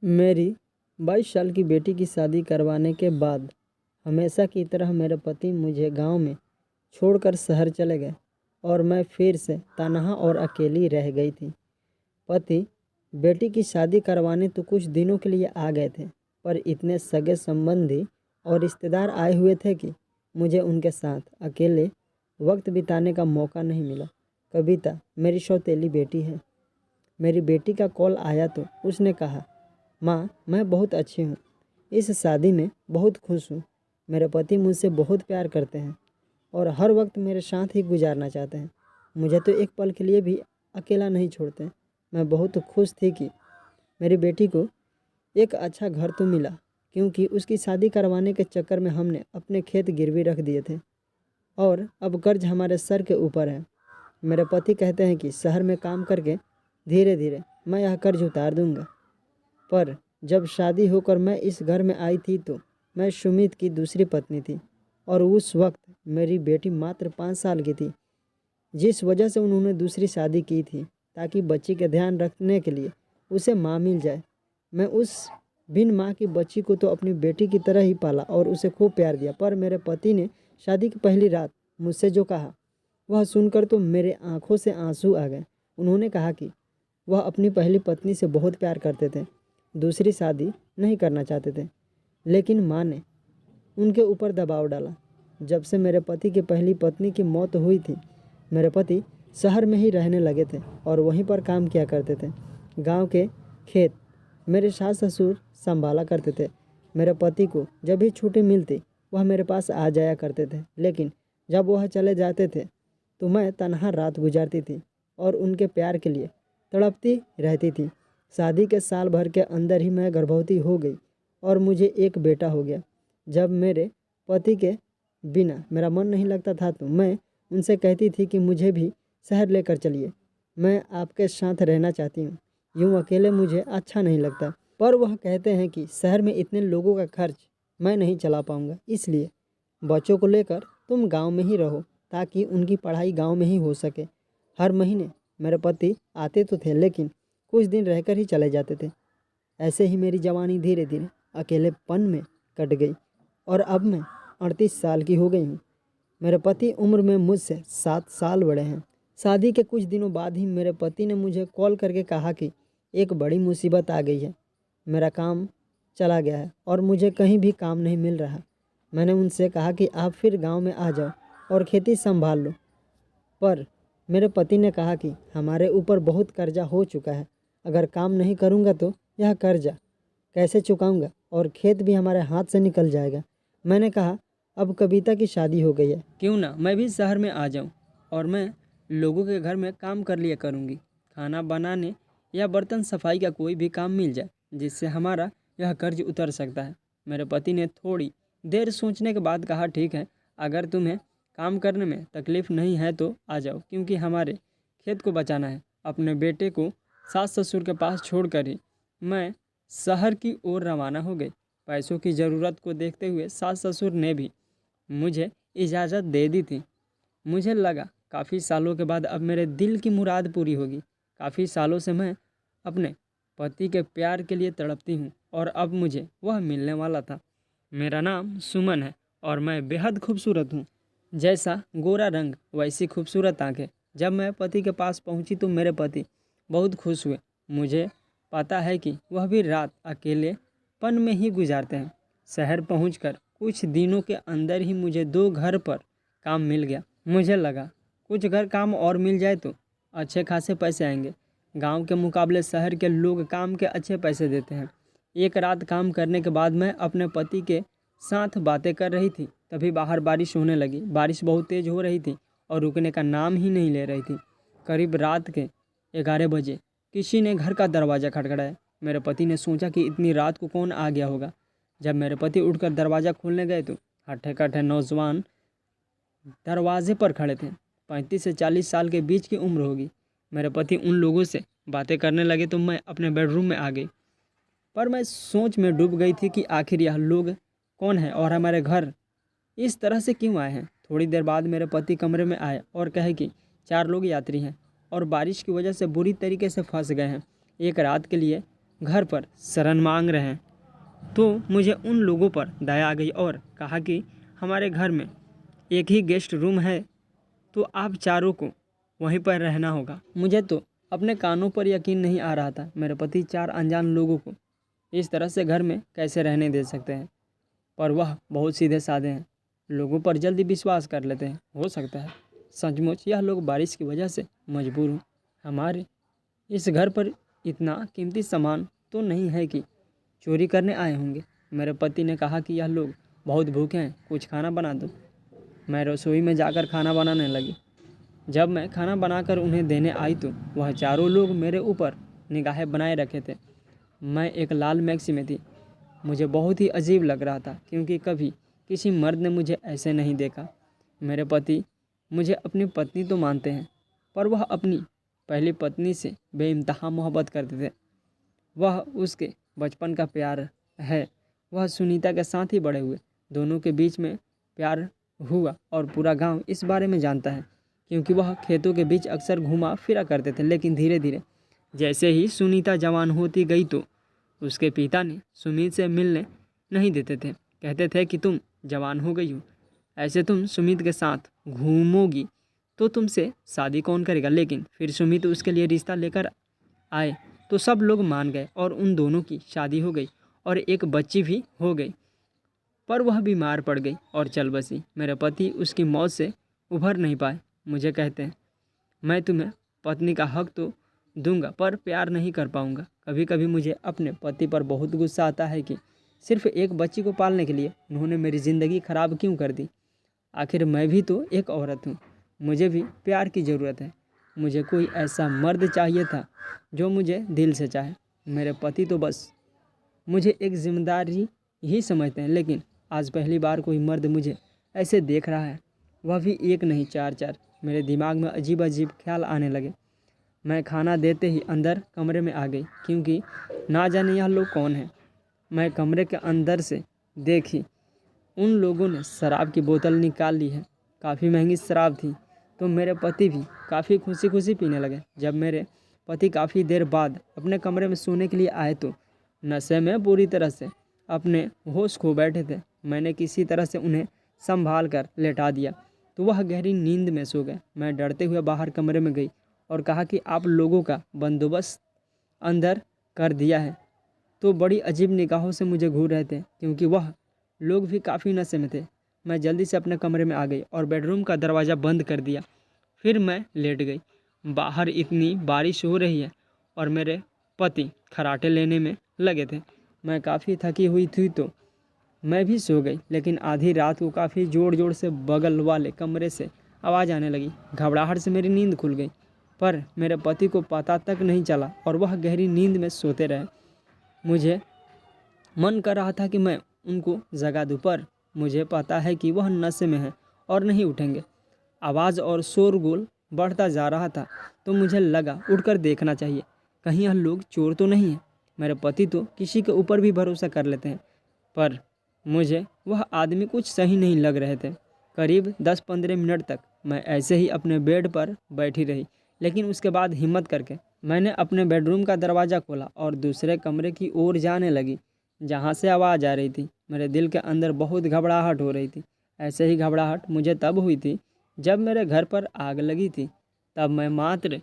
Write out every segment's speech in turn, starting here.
मेरी 22 साल की बेटी की शादी करवाने के बाद हमेशा की तरह मेरे पति मुझे गांव में छोड़कर शहर चले गए और मैं फिर से तन्हा और अकेली रह गई थी। पति बेटी की शादी करवाने तो कुछ दिनों के लिए आ गए थे, पर इतने सगे संबंधी और रिश्तेदार आए हुए थे कि मुझे उनके साथ अकेले वक्त बिताने का मौका नहीं मिला। कविता मेरी सौतेली बेटी है। मेरी बेटी का कॉल आया तो उसने कहा, माँ मैं बहुत अच्छी हूँ, इस शादी में बहुत खुश हूँ। मेरे पति मुझसे बहुत प्यार करते हैं और हर वक्त मेरे साथ ही गुजारना चाहते हैं। मुझे तो एक पल के लिए भी अकेला नहीं छोड़ते। मैं बहुत खुश थी कि मेरी बेटी को एक अच्छा घर तो मिला, क्योंकि उसकी शादी करवाने के चक्कर में हमने अपने खेत गिरवी रख दिए थे और अब कर्ज हमारे सर के ऊपर है। मेरे पति कहते हैं कि शहर में काम करके धीरे धीरे मैं यह कर्ज उतार दूंगा। पर जब शादी होकर मैं इस घर में आई थी तो मैं सुमित की दूसरी पत्नी थी और उस वक्त मेरी बेटी मात्र 5 साल की थी, जिस वजह से उन्होंने दूसरी शादी की थी ताकि बच्ची का ध्यान रखने के लिए उसे माँ मिल जाए। मैं उस बिन माँ की बच्ची को तो अपनी बेटी की तरह ही पाला और उसे खूब प्यार दिया। पर मेरे पति ने शादी की पहली रात मुझसे जो कहा वह सुनकर तो मेरे आंखों से आंसू आ गए। उन्होंने कहा कि वह अपनी पहली पत्नी से बहुत प्यार करते थे, दूसरी शादी नहीं करना चाहते थे, लेकिन माँ ने उनके ऊपर दबाव डाला। जब से मेरे पति की पहली पत्नी की मौत हुई थी, मेरे पति शहर में ही रहने लगे थे और वहीं पर काम किया करते थे। गांव के खेत मेरे सास ससुर संभाला करते थे। मेरे पति को जब भी छुट्टी मिलती वह मेरे पास आ जाया करते थे, लेकिन जब वह चले जाते थे तो मैं तनहा रात गुजारती थी और उनके प्यार के लिए तड़पती रहती थी। शादी के साल भर के अंदर ही मैं गर्भवती हो गई और मुझे एक बेटा हो गया। जब मेरे पति के बिना मेरा मन नहीं लगता था तो मैं उनसे कहती थी कि मुझे भी शहर लेकर चलिए, मैं आपके साथ रहना चाहती हूँ, यूँ अकेले मुझे अच्छा नहीं लगता। पर वह कहते हैं कि शहर में इतने लोगों का खर्च मैं नहीं चला पाऊँगा, इसलिए बच्चों को लेकर तुम गांव में ही रहो ताकि उनकी पढ़ाई गांव में ही हो सके। हर महीने मेरे पति आते तो थे, लेकिन कुछ दिन रहकर ही चले जाते थे। ऐसे ही मेरी जवानी धीरे धीरे अकेलेपन में कट गई और अब मैं 38 साल की हो गई हूँ। मेरे पति उम्र में मुझसे 7 साल बड़े हैं। शादी के कुछ दिनों बाद ही मेरे पति ने मुझे कॉल करके कहा कि एक बड़ी मुसीबत आ गई है, मेरा काम चला गया है और मुझे कहीं भी काम नहीं मिल रहा। मैंने उनसे कहा कि आप फिर गांव में आ जाओ और खेती संभाल लो, पर मेरे पति ने कहा कि हमारे ऊपर बहुत कर्जा हो चुका है, अगर काम नहीं करूंगा तो यह कर्जा कैसे चुकाऊंगा और खेत भी हमारे हाथ से निकल जाएगा। मैंने कहा, अब कविता की शादी हो गई है, क्यों ना मैं भी शहर में आ जाऊं और मैं लोगों के घर में काम कर लिया करूंगी। खाना बनाने या बर्तन सफाई का कोई भी काम मिल जाए जिससे हमारा यह कर्ज उतर सकता है। मेरे पति ने थोड़ी देर सोचने के बाद कहा, ठीक है, अगर तुम्हें काम करने में तकलीफ़ नहीं है तो आ जाओ, क्योंकि हमारे खेत को बचाना है। अपने बेटे को सास ससुर के पास छोड़कर ही मैं शहर की ओर रवाना हो गई। पैसों की ज़रूरत को देखते हुए सास ससुर ने भी मुझे इजाज़त दे दी थी। मुझे लगा काफ़ी सालों के बाद अब मेरे दिल की मुराद पूरी होगी। काफ़ी सालों से मैं अपने पति के प्यार के लिए तड़पती हूँ और अब मुझे वह मिलने वाला था। मेरा नाम सुमन है और मैं बेहद खूबसूरत हूँ। जैसा गोरा रंग वैसी खूबसूरत आंखें। जब मैं पति के पास पहुंची तो मेरे पति बहुत खुश हुए। मुझे पता है कि वह भी रात अकेलेपन में ही गुजारते हैं। शहर पहुंचकर कुछ दिनों के अंदर ही मुझे 2 घर पर काम मिल गया। मुझे लगा कुछ घर काम और मिल जाए तो अच्छे खासे पैसे आएंगे। गांव के मुकाबले शहर के लोग काम के अच्छे पैसे देते हैं। एक रात काम करने के बाद मैं अपने पति के साथ बातें कर रही थी, तभी बाहर बारिश होने लगी। बारिश बहुत तेज़ हो रही थी और रुकने का नाम ही नहीं ले रही थी। करीब रात के 11 बजे किसी ने घर का दरवाज़ा खटखटाया। मेरे पति ने सोचा कि इतनी रात को कौन आ गया होगा। जब मेरे पति उठकर दरवाज़ा खोलने गए तो हट्ठे कट्ठे नौजवान दरवाजे पर खड़े थे। 35 से 40 साल के बीच की उम्र होगी। मेरे पति उन लोगों से बातें करने लगे तो मैं अपने बेडरूम में आ गई, पर मैं सोच में डूब गई थी कि आखिर यह लोग कौन है और हमारे घर इस तरह से क्यों आए हैं। थोड़ी देर बाद मेरे पति कमरे में आए और कहे कि 4 लोग यात्री हैं और बारिश की वजह से बुरी तरीके से फंस गए हैं। एक रात के लिए घर पर शरण मांग रहे हैं। तो मुझे उन लोगों पर दया आ गई और कहा कि हमारे घर में एक ही गेस्ट रूम है, तो आप चारों को वहीं पर रहना होगा। मुझे तो अपने कानों पर यकीन नहीं आ रहा था। मेरे पति 4 अनजान लोगों को इस तरह से घर में कैसे रहने दे सकते हैं। पर वह बहुत सीधे साधे हैं, लोगों पर जल्दी विश्वास कर लेते हैं। हो सकता है सचमुच यह लोग बारिश की वजह से मजबूर हों। हमारे इस घर पर इतना कीमती सामान तो नहीं है कि चोरी करने आए होंगे। मेरे पति ने कहा कि यह लोग बहुत भूखे हैं, कुछ खाना बना दो। मैं रसोई में जाकर खाना बनाने लगी। जब मैं खाना बनाकर उन्हें देने आई तो वह चारों लोग मेरे ऊपर निगाहें बनाए रखे थे। मैं एक लाल मैक्सी में थी। मुझे बहुत ही अजीब लग रहा था क्योंकि कभी किसी मर्द ने मुझे ऐसे नहीं देखा। मेरे पति मुझे अपनी पत्नी तो मानते हैं, पर वह अपनी पहली पत्नी से बेइंतहा मोहब्बत करते थे। वह उसके बचपन का प्यार है। वह सुनीता के साथ ही बड़े हुए। दोनों के बीच में प्यार हुआ और पूरा गांव इस बारे में जानता है क्योंकि वह खेतों के बीच अक्सर घूमा फिरा करते थे। लेकिन धीरे धीरे जैसे ही सुनीता जवान होती गई तो उसके पिता ने सुमित से मिलने नहीं देते थे। कहते थे कि तुम जवान हो गई हो, ऐसे तुम सुमित के साथ घूमोगी तो तुमसे शादी कौन करेगा। लेकिन फिर सुमित उसके लिए रिश्ता लेकर आए तो सब लोग मान गए और उन दोनों की शादी हो गई और एक बच्ची भी हो गई। पर वह बीमार पड़ गई और चल बसी। मेरे पति उसकी मौत से उभर नहीं पाए। मुझे कहते हैं मैं तुम्हें पत्नी का हक तो दूंगा पर प्यार नहीं कर पाऊंगा। कभी कभी मुझे अपने पति पर बहुत गुस्सा आता है कि सिर्फ एक बच्ची को पालने के लिए उन्होंने मेरी ज़िंदगी ख़राब क्यों कर दी। आखिर मैं भी तो एक औरत हूँ, मुझे भी प्यार की ज़रूरत है। मुझे कोई ऐसा मर्द चाहिए था जो मुझे दिल से चाहे। मेरे पति तो बस मुझे एक जिम्मेदारी ही समझते हैं, लेकिन आज पहली बार कोई मर्द मुझे ऐसे देख रहा है, वह भी एक नहीं 4-4। मेरे दिमाग में अजीब अजीब ख्याल आने लगे। मैं खाना देते ही अंदर कमरे में आ गई क्योंकि ना जाने यह लोग कौन हैं। मैं कमरे के अंदर से देखी उन लोगों ने शराब की बोतल निकाल ली है। काफ़ी महंगी शराब थी, तो मेरे पति भी काफ़ी खुशी खुशी पीने लगे। जब मेरे पति काफ़ी देर बाद अपने कमरे में सोने के लिए आए तो नशे में पूरी तरह से अपने होश खो बैठे थे। मैंने किसी तरह से उन्हें संभाल कर लेटा दिया तो वह गहरी नींद में सो गए। मैं डरते हुए बाहर कमरे में गई और कहा कि आप लोगों का बंदोबस्त अंदर कर दिया है। तो बड़ी अजीब निगाहों से मुझे घूर रहे थे क्योंकि वह लोग भी काफ़ी नशे में थे। मैं जल्दी से अपने कमरे में आ गई और बेडरूम का दरवाज़ा बंद कर दिया। फिर मैं लेट गई। बाहर इतनी बारिश हो रही है और मेरे पति खर्राटे लेने में लगे थे। मैं काफ़ी थकी हुई थी तो मैं भी सो गई। लेकिन आधी रात को काफ़ी ज़ोर ज़ोर से बगल वाले कमरे से आवाज़ आने लगी। घबराहट से मेरी नींद खुल गई, पर मेरे पति को पता तक नहीं चला और वह गहरी नींद में सोते रहे। मुझे मन कर रहा था कि मैं उनको जगा दूं, पर मुझे पता है कि वह नशे में है और नहीं उठेंगे। आवाज़ और शोरगुल बढ़ता जा रहा था तो मुझे लगा उठकर देखना चाहिए, कहीं यह लोग चोर तो नहीं हैं। मेरे पति तो किसी के ऊपर भी भरोसा कर लेते हैं, पर मुझे वह आदमी कुछ सही नहीं लग रहे थे। करीब 10-15 मिनट तक मैं ऐसे ही अपने बेड पर बैठी रही, लेकिन उसके बाद हिम्मत करके मैंने अपने बेडरूम का दरवाज़ा खोला और दूसरे कमरे की ओर जाने लगी जहाँ से आवाज़ आ रही थी। मेरे दिल के अंदर बहुत घबराहट हो रही थी। ऐसे ही घबराहट मुझे तब हुई थी जब मेरे घर पर आग लगी थी। तब मैं मात्र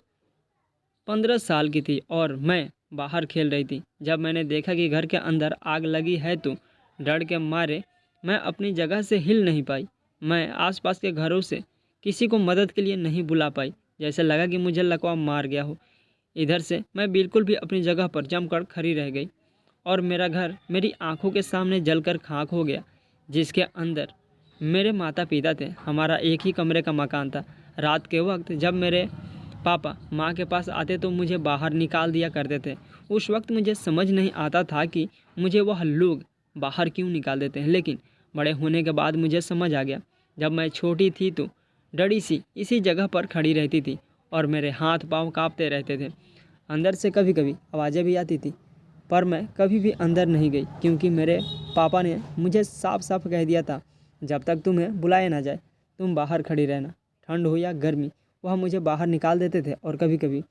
15 साल की थी और मैं बाहर खेल रही थी। जब मैंने देखा कि घर के अंदर आग लगी है तो डर के मारे मैं अपनी जगह से हिल नहीं पाई। मैं आसपास के घरों से किसी को मदद के लिए नहीं बुला पाई, जैसे लगा कि मुझे लकवा मार गया हो। इधर से मैं बिल्कुल भी अपनी जगह पर जमकर खड़ी रह गई और मेरा घर मेरी आंखों के सामने जलकर खाक हो गया, जिसके अंदर मेरे माता पिता थे। हमारा एक ही कमरे का मकान था। रात के वक्त जब मेरे पापा माँ के पास आते तो मुझे बाहर निकाल दिया करते थे। उस वक्त मुझे समझ नहीं आता था कि मुझे वह लोग बाहर क्यों निकाल देते हैं, लेकिन बड़े होने के बाद मुझे समझ आ गया। जब मैं छोटी थी तो डरी सी इसी जगह पर खड़ी रहती थी और मेरे हाथ पाँव काँपते रहते थे। अंदर से कभी कभी आवाज़ें भी आती थी, पर मैं कभी भी अंदर नहीं गई क्योंकि मेरे पापा ने मुझे साफ साफ कह दिया था, जब तक तुम्हें बुलाया ना जाए तुम बाहर खड़ी रहना। ठंड हो या गर्मी वह मुझे बाहर निकाल देते थे और कभी कभी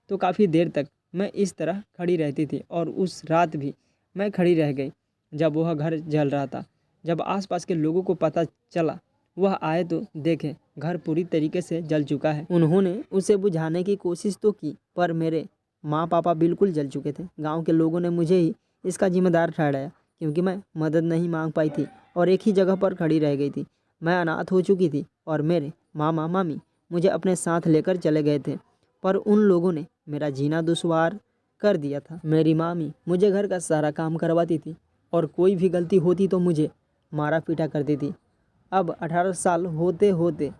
तो काफ़ी देर तक मैं इस तरह खड़ी रहती थी और उस रात भी मैं खड़ी रह गई जब वह घर जल रहा था। जब आसपास के लोगों को पता चला वह आए तो देखे घर पूरी तरीके से जल चुका है। उन्होंने उसे बुझाने की कोशिश तो की पर मेरे माँ पापा बिल्कुल जल चुके थे। गांव के लोगों ने मुझे ही इसका जिम्मेदार ठहराया क्योंकि मैं मदद नहीं मांग पाई थी और एक ही जगह पर खड़ी रह गई थी। मैं अनाथ हो चुकी थी और मेरे मामा मामी मुझे अपने साथ लेकर चले गए थे, पर उन लोगों ने मेरा जीना दुश्वार कर दिया था। मेरी मामी मुझे घर का सारा काम करवाती थी और कोई भी गलती होती तो मुझे मारा पीटा करती थी। अब 18 साल होते होते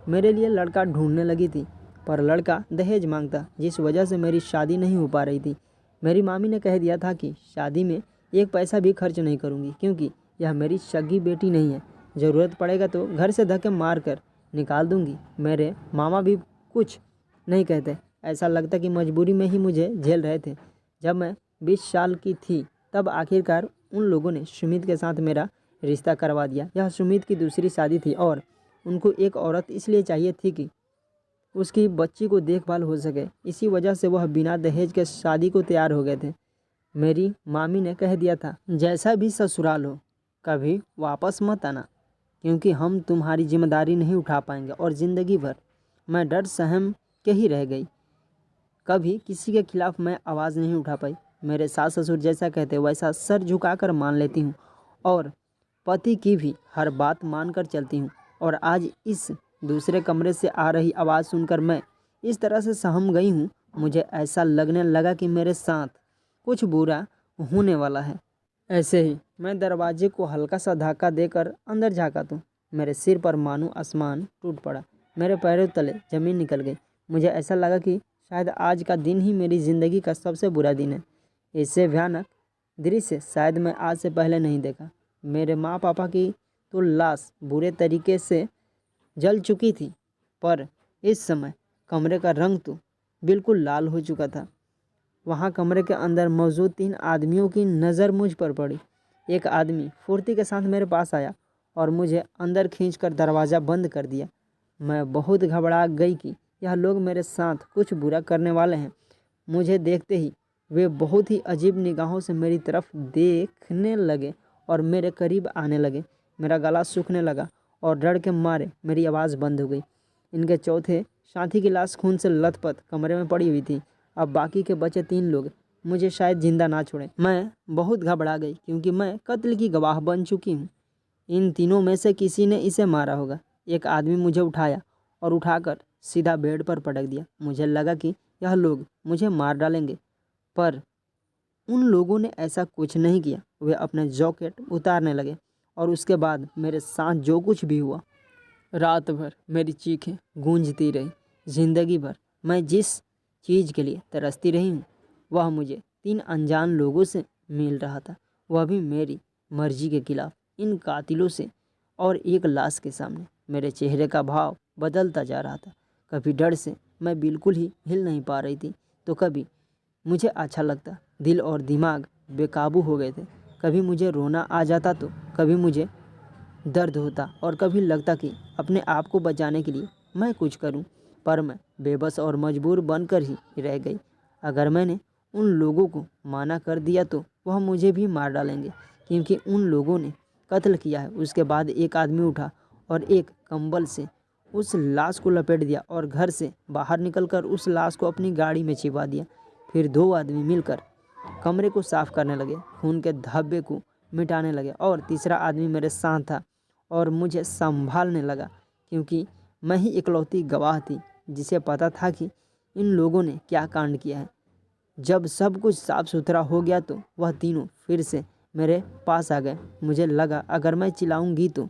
मेरे लिए लड़का ढूंढने लगी थी, पर लड़का दहेज मांगता जिस वजह से मेरी शादी नहीं हो पा रही थी। मेरी मामी ने कह दिया था कि शादी में एक पैसा भी खर्च नहीं करूँगी क्योंकि यह मेरी सगी बेटी नहीं है। ज़रूरत पड़ेगा तो घर से धक्के मार कर निकाल दूँगी। मेरे मामा भी कुछ नहीं कहते, ऐसा लगता कि मजबूरी में ही मुझे झेल रहे थे। जब मैं 20 साल की थी तब आखिरकार उन लोगों ने सुमित के साथ मेरा रिश्ता करवा दिया। यह सुमित की दूसरी शादी थी और उनको एक औरत इसलिए चाहिए थी कि उसकी बच्ची को देखभाल हो सके। इसी वजह से वह बिना दहेज के शादी को तैयार हो गए थे। मेरी मामी ने कह दिया था जैसा भी ससुराल हो कभी वापस मत आना क्योंकि हम तुम्हारी जिम्मेदारी नहीं उठा पाएंगे। और ज़िंदगी भर मैं डर सहम के ही रह गई। कभी किसी के खिलाफ मैं आवाज़ नहीं उठा पाई। मेरे सास ससुर जैसा कहते वैसा सर झुकाकर मान लेती हूँ और पति की भी हर बात मानकर चलती हूँ। और आज इस दूसरे कमरे से आ रही आवाज़ सुनकर मैं इस तरह से सहम गई हूँ। मुझे ऐसा लगने लगा कि मेरे साथ कुछ बुरा होने वाला है। ऐसे ही मैं दरवाजे को हल्का सा धक्का देकर अंदर झाँका तो मेरे सिर पर मानो आसमान टूट पड़ा। मेरे पैरों तले ज़मीन निकल गई। मुझे ऐसा लगा कि शायद आज का दिन ही मेरी ज़िंदगी का सबसे बुरा दिन है। इससे भयानक दृश्य शायद मैं आज से पहले नहीं देखा। मेरे माँ पापा की तो लाश बुरे तरीके से जल चुकी थी, पर इस समय कमरे का रंग तो बिल्कुल लाल हो चुका था। वहाँ कमरे के अंदर मौजूद 3 आदमियों की नज़र मुझ पर पड़ी। एक आदमी फुर्ती के साथ मेरे पास आया और मुझे अंदर खींचकर दरवाज़ा बंद कर दिया। मैं बहुत घबरा गई कि यह लोग मेरे साथ कुछ बुरा करने वाले हैं। मुझे देखते ही वे बहुत ही अजीब निगाहों से मेरी तरफ देखने लगे और मेरे करीब आने लगे। मेरा गला सूखने लगा और डर के मारे मेरी आवाज़ बंद हो गई। इनके चौथे साथी की लाश खून से लथपथ कमरे में पड़ी हुई थी। अब बाकी के बचे 3 लोग मुझे शायद जिंदा ना छोड़ें। मैं बहुत घबरा गई क्योंकि मैं कत्ल की गवाह बन चुकी हूँ। इन तीनों में से किसी ने इसे मारा होगा। एक आदमी मुझे उठाया और उठाकर सीधा बेड पर पटक दिया। मुझे लगा कि यह लोग मुझे मार डालेंगे, पर उन लोगों ने ऐसा कुछ नहीं किया। वे अपने जैकेट उतारने लगे और उसके बाद मेरे साथ जो कुछ भी हुआ, रात भर मेरी चीखें गूंजती रही। ज़िंदगी भर मैं जिस चीज़ के लिए तरसती रही हूँ वह मुझे 3 अनजान लोगों से मिल रहा था, वह भी मेरी मर्जी के खिलाफ। इन कातिलों से और एक लाश के सामने मेरे चेहरे का भाव बदलता जा रहा था। कभी डर से मैं बिल्कुल ही हिल नहीं पा रही थी तो कभी मुझे अच्छा लगता। दिल और दिमाग बेकाबू हो गए थे। कभी मुझे रोना आ जाता तो कभी मुझे दर्द होता और कभी लगता कि अपने आप को बचाने के लिए मैं कुछ करूं, पर मैं बेबस और मजबूर बनकर ही रह गई। अगर मैंने उन लोगों को माना कर दिया तो वह मुझे भी मार डालेंगे क्योंकि उन लोगों ने कत्ल किया है। उसके बाद एक आदमी उठा और एक कंबल से उस लाश को लपेट दिया और घर से बाहर निकलकर उस लाश को अपनी गाड़ी में छिपा दिया। फिर 2 आदमी मिलकर कमरे को साफ करने लगे, खून के धब्बे को मिटाने लगे और तीसरा आदमी मेरे साथ था और मुझे संभालने लगा क्योंकि मैं ही इकलौती गवाह थी जिसे पता था कि इन लोगों ने क्या कांड किया है। जब सब कुछ साफ सुथरा हो गया तो वह तीनों फिर से मेरे पास आ गए। मुझे लगा अगर मैं चिल्लाऊंगी तो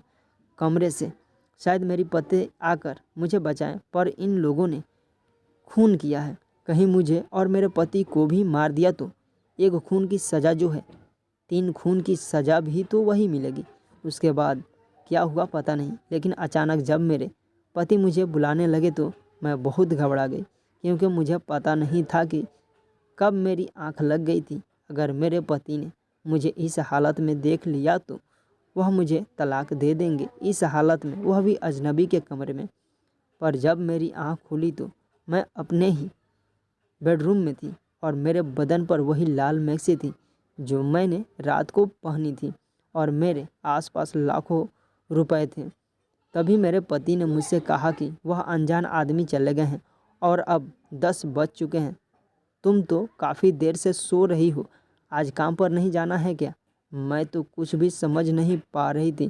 कमरे से शायद मेरी पति आकर मुझे बचाएं, पर इन लोगों ने खून किया है। कहीं मुझे और मेरे पति को भी मार दिया तो एक खून की सज़ा जो है 3 खून की सज़ा भी तो वही मिलेगी। उसके बाद क्या हुआ पता नहीं, लेकिन अचानक जब मेरे पति मुझे बुलाने लगे तो मैं बहुत घबरा गई क्योंकि मुझे पता नहीं था कि कब मेरी आंख लग गई थी। अगर मेरे पति ने मुझे इस हालत में देख लिया तो वह मुझे तलाक दे देंगे, इस हालत में वह भी अजनबी के कमरे में। पर जब मेरी आंख खुली तो मैं अपने ही बेडरूम में थी। और मेरे बदन पर वही लाल मैक्सी थी जो मैंने रात को पहनी थी और मेरे आसपास लाखों रुपए थे। तभी मेरे पति ने मुझसे कहा कि वह अनजान आदमी चले गए हैं और अब 10 बज चुके हैं। तुम तो काफ़ी देर से सो रही हो, आज काम पर नहीं जाना है क्या? मैं तो कुछ भी समझ नहीं पा रही थी।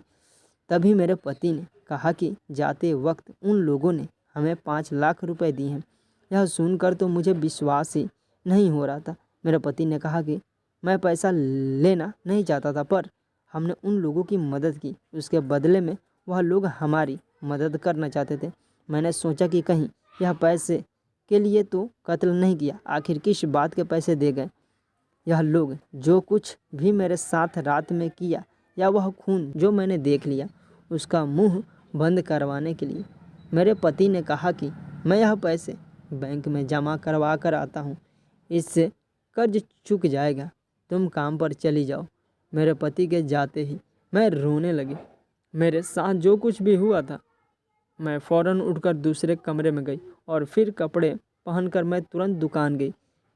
तभी मेरे पति ने कहा कि जाते वक्त उन लोगों ने हमें 5 लाख रुपए दिए हैं। यह सुनकर तो मुझे विश्वास ही नहीं हो रहा था। मेरे पति ने कहा कि मैं पैसा लेना नहीं चाहता था, पर हमने उन लोगों की मदद की, उसके बदले में वह लोग हमारी मदद करना चाहते थे। मैंने सोचा कि कहीं यह पैसे के लिए तो कत्ल नहीं किया, आखिर किस बात के पैसे दे गए यह लोग? जो कुछ भी मेरे साथ रात में किया या वह खून जो मैंने देख लिया, उसका मुंह बंद करवाने के लिए मेरे पति ने कहा कि मैं यह पैसे बैंक में जमा करवा कर आता हूँ, इससे कर्ज चुक जाएगा, तुम काम पर चली जाओ। मेरे पति के जाते ही मैं रोने लगी। मेरे साथ जो कुछ भी हुआ था, मैं फ़ौरन उठकर दूसरे कमरे में गई और फिर कपड़े पहनकर मैं तुरंत दुकान गई।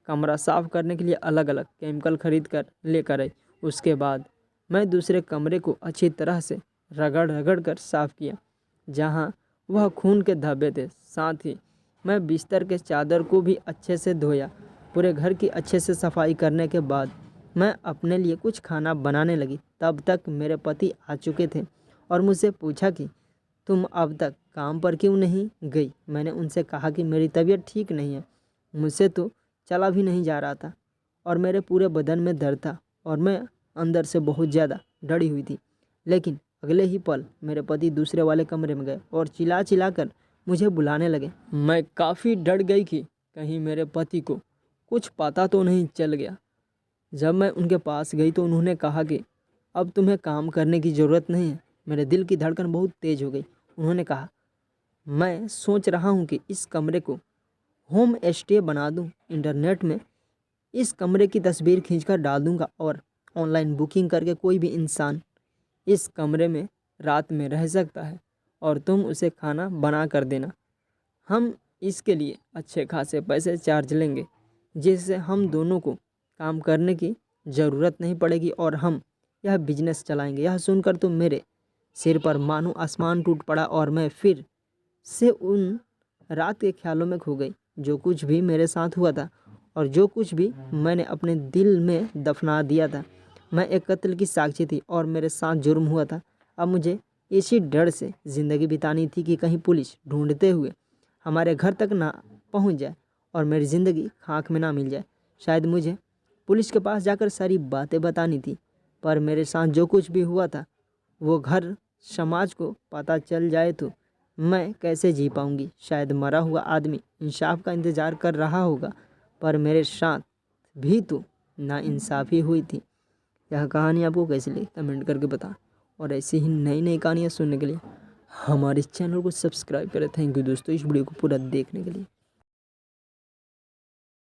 कमरा साफ़ करने के लिए अलग अलग केमिकल खरीद कर लेकर आई। उसके बाद मैं दूसरे कमरे को अच्छी तरह से रगड़ रगड़ कर साफ़ किया जहाँ वह खून के धब्बे थे। साथ ही मैं बिस्तर के चादर को भी अच्छे से धोया। पूरे घर की अच्छे से सफाई करने के बाद मैं अपने लिए कुछ खाना बनाने लगी। तब तक मेरे पति आ चुके थे और मुझसे पूछा कि तुम अब तक काम पर क्यों नहीं गई? मैंने उनसे कहा कि मेरी तबीयत ठीक नहीं है, मुझसे तो चला भी नहीं जा रहा था और मेरे पूरे बदन में दर्द था और मैं अंदर से बहुत ज़्यादा डरी हुई थी। लेकिन अगले ही पल मेरे पति दूसरे वाले कमरे में गए और चिल्ला चिल्ला कर मुझे बुलाने लगे। मैं काफ़ी डर गई कि कहीं मेरे पति को कुछ पता तो नहीं चल गया। जब मैं उनके पास गई तो उन्होंने कहा कि अब तुम्हें काम करने की ज़रूरत नहीं है। मेरे दिल की धड़कन बहुत तेज़ हो गई। उन्होंने कहा, मैं सोच रहा हूँ कि इस कमरे को होम स्टे बना दूँ। इंटरनेट में इस कमरे की तस्वीर खींचकर डाल दूँगा और ऑनलाइन बुकिंग करके कोई भी इंसान इस कमरे में रात में रह सकता है और तुम उसे खाना बना कर देना। हम इसके लिए अच्छे खासे पैसे चार्ज लेंगे, जिससे हम दोनों को काम करने की ज़रूरत नहीं पड़ेगी और हम यह बिजनेस चलाएंगे। यह सुनकर तो मेरे सिर पर मानो आसमान टूट पड़ा और मैं फिर से उन रात के ख्यालों में खो गई। जो कुछ भी मेरे साथ हुआ था और जो कुछ भी मैंने अपने दिल में दफना दिया था, मैं एक कत्ल की साक्षी थी और मेरे साथ जुर्म हुआ था। अब मुझे इसी डर से ज़िंदगी बितानी थी कि कहीं पुलिस ढूंढते हुए हमारे घर तक ना पहुंच जाए और मेरी ज़िंदगी खाक में ना मिल जाए। शायद मुझे पुलिस के पास जाकर सारी बातें बतानी थी, पर मेरे साथ जो कुछ भी हुआ था वो घर समाज को पता चल जाए तो मैं कैसे जी पाऊंगी। शायद मरा हुआ आदमी इंसाफ का इंतज़ार कर रहा होगा, पर मेरे साथ भी तो नाइंसाफ़ी हुई थी। यह कहानी आपको कैसी लगी कमेंट करके बता, और ऐसी ही नई नई कहानियाँ सुनने के लिए हमारे चैनल को सब्सक्राइब करें। थैंक यू दोस्तों इस वीडियो को पूरा देखने के लिए।